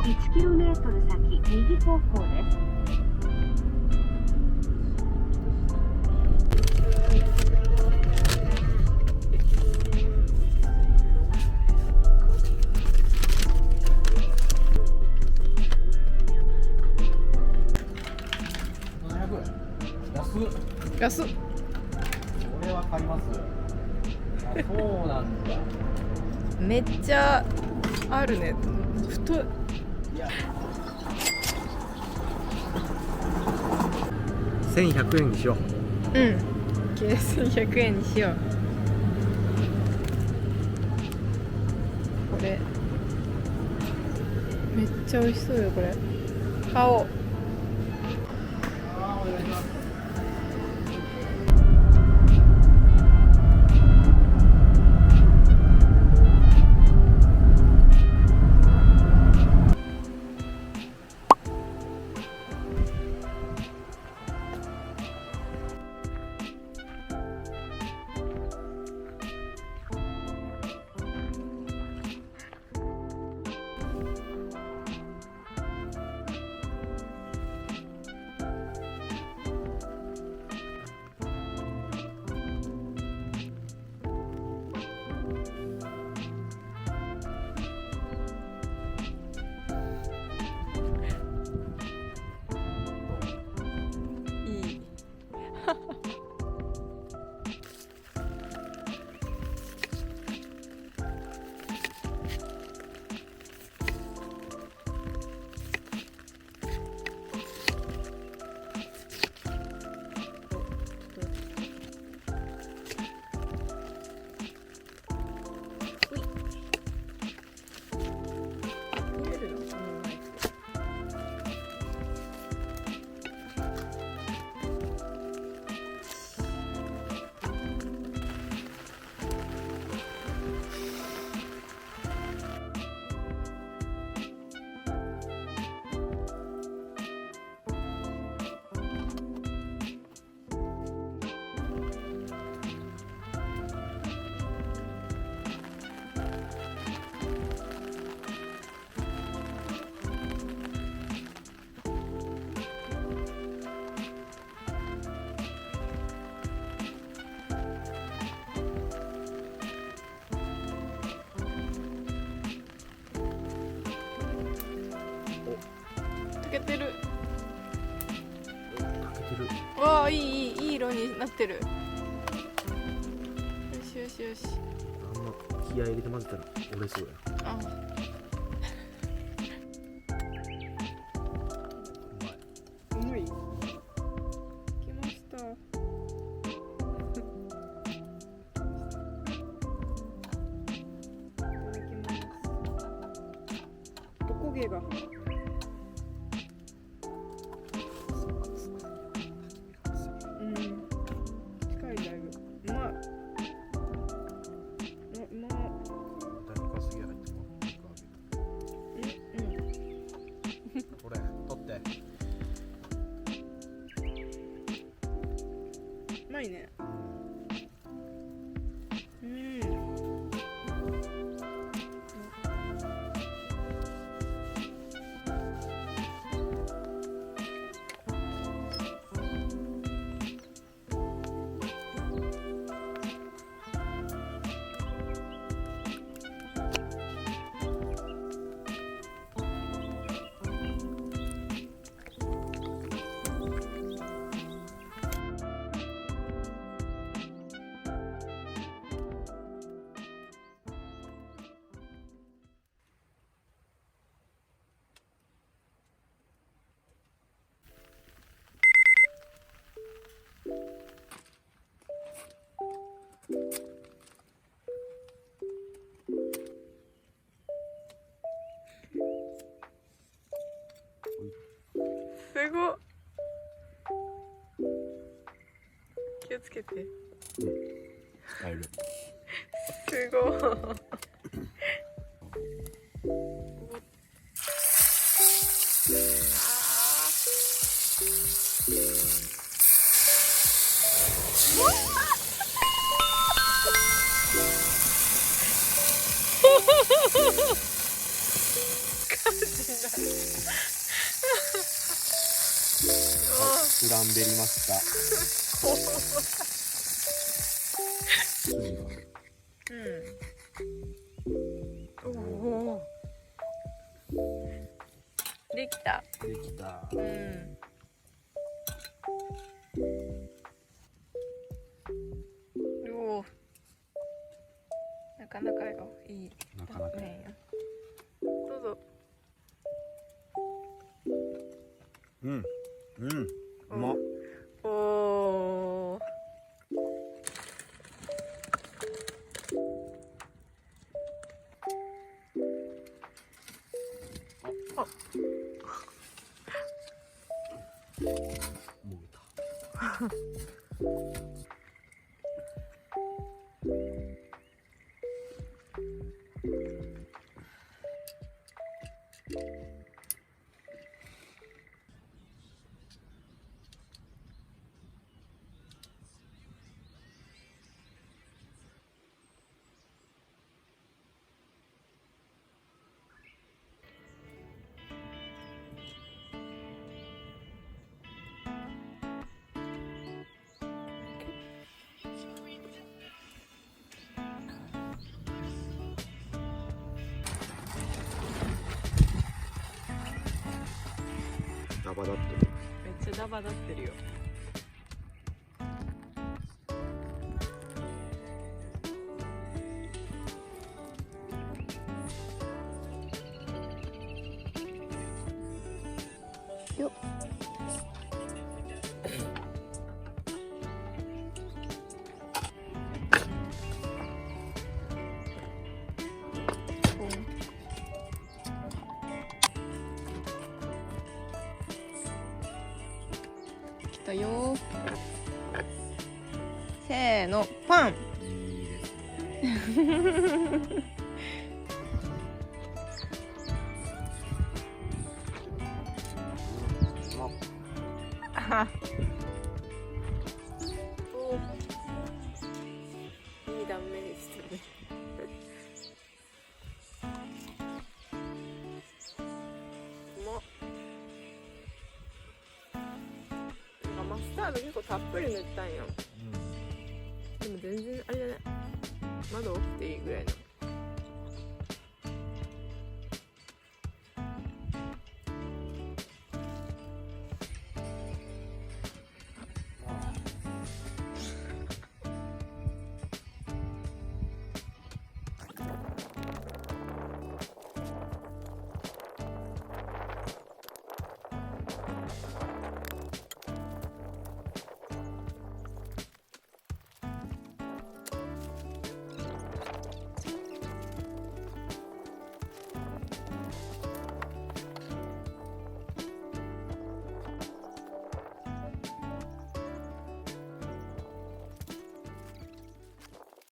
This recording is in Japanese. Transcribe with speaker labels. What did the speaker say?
Speaker 1: 1km 先右方向です。
Speaker 2: 安っ。
Speaker 3: これは買います。あ、そうなんだ。
Speaker 2: めっちゃあるね。太い。
Speaker 3: いや、1100円にしよう。
Speaker 2: うん。計1100円にしよう。これめっちゃ美味しそうよこれ。買おう。
Speaker 3: あー、お願いします。
Speaker 2: いい。溶けてる。
Speaker 3: かけてる。
Speaker 2: わあ、いい色になってる。よしよしよし。
Speaker 3: あんま気合い入れて混ぜたら折れそうや。
Speaker 2: あ、
Speaker 3: うまい。
Speaker 2: うまい。きました。いただきます。おこげが。うん。近いだいぶ。うまい。うまい。
Speaker 3: 大深すぎ入ってもこれ取って。
Speaker 2: うまいね。うん。すごっ。気をつけて。
Speaker 3: 使える。
Speaker 2: すごい。感じない。
Speaker 3: クランベリマスター。
Speaker 2: うん。おお。できた。
Speaker 3: できた。
Speaker 2: うん。おお。なかなかよ。いい。
Speaker 3: なかなか。
Speaker 2: ねえよ。どうぞ。
Speaker 3: うん。うん。うまっ。
Speaker 2: おお。あ。
Speaker 3: もうた。ダバだってる。
Speaker 2: めっちゃダバだってるよ。よっ。来たよ。せーの、パン。
Speaker 3: いいですね。うまっ。
Speaker 2: あ。いい断面でしたね。うまっ。なんかマスタード結構たっぷり塗ったんや。でも全然あれじゃない。窓起きていいぐらいの。